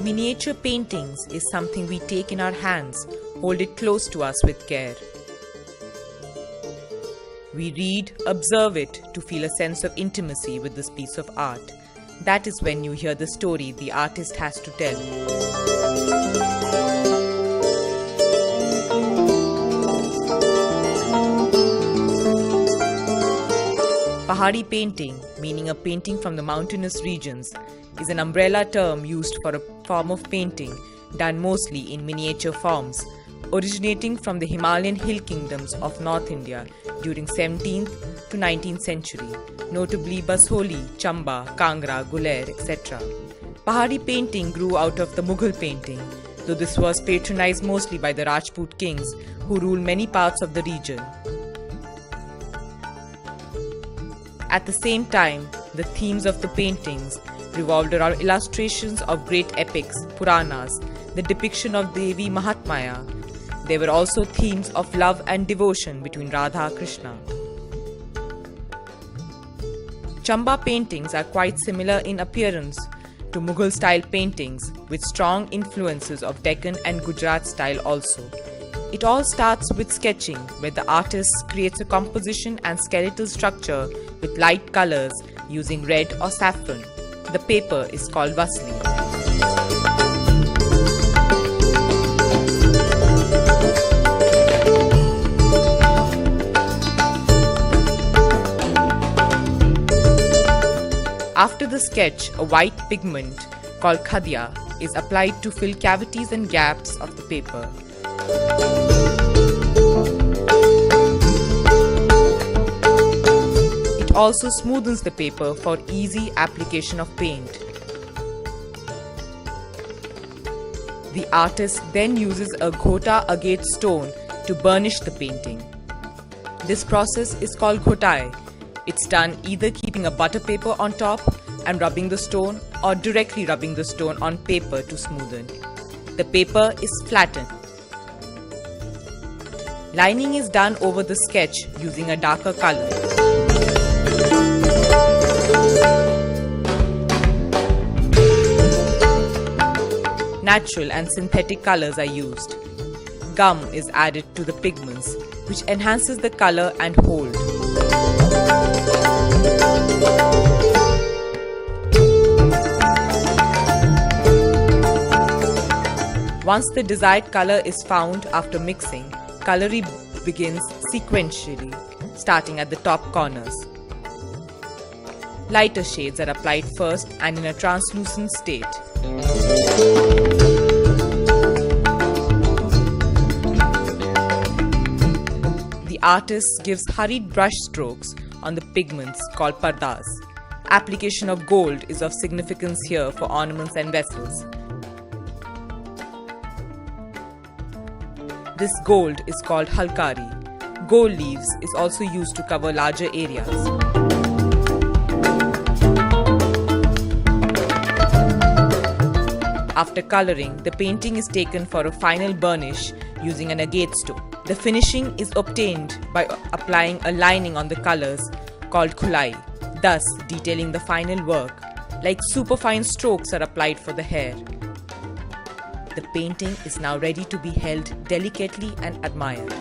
Miniature paintings is something we take in our hands, hold it close to us with care. We read, observe it to feel a sense of intimacy with this piece of art. That is when you hear the story the artist has to tell. Pahari painting, meaning a painting from the mountainous regions, is an umbrella term used for a form of painting done mostly in miniature forms, originating from the Himalayan hill kingdoms of North India during 17th to 19th century, notably Basoli, Chamba, Kangra, Guler, etc. Pahari painting grew out of the Mughal painting, though this was patronized mostly by the Rajput kings who ruled many parts of the region. At the same time, the themes of the paintings revolved around illustrations of great epics, Puranas, the depiction of Devi Mahatmaya. There were also themes of love and devotion between Radha and Krishna. Chamba paintings are quite similar in appearance to Mughal-style paintings with strong influences of Deccan and Gujarat style also. It all starts with sketching, where the artist creates a composition and skeletal structure with light colors using red or saffron. The paper is called vasli. After the sketch, a white pigment called khadiya is applied to fill cavities and gaps of the paper. It also smoothens the paper for easy application of paint. The artist then uses a ghota agate stone to burnish the painting. This process is called ghotai. It's done either keeping a butter paper on top and rubbing the stone, or directly rubbing the stone on paper to smoothen. The paper is flattened. Lining is done over the sketch using a darker color. Natural and synthetic colors are used. Gum is added to the pigments, which enhances the color and hold. Once the desired color is found after mixing, coloring begins sequentially, starting at the top corners. Lighter shades are applied first and in a translucent state. The artist gives hurried brush strokes on the pigments called pardas. Application of gold is of significance here for ornaments and vessels. This gold is called halkari. Gold leaves is also used to cover larger areas. After coloring, the painting is taken for a final burnish using an agate stone. The finishing is obtained by applying a lining on the colors called khulai, thus detailing the final work, like superfine strokes are applied for the hair. The painting is now ready to be held delicately and admired.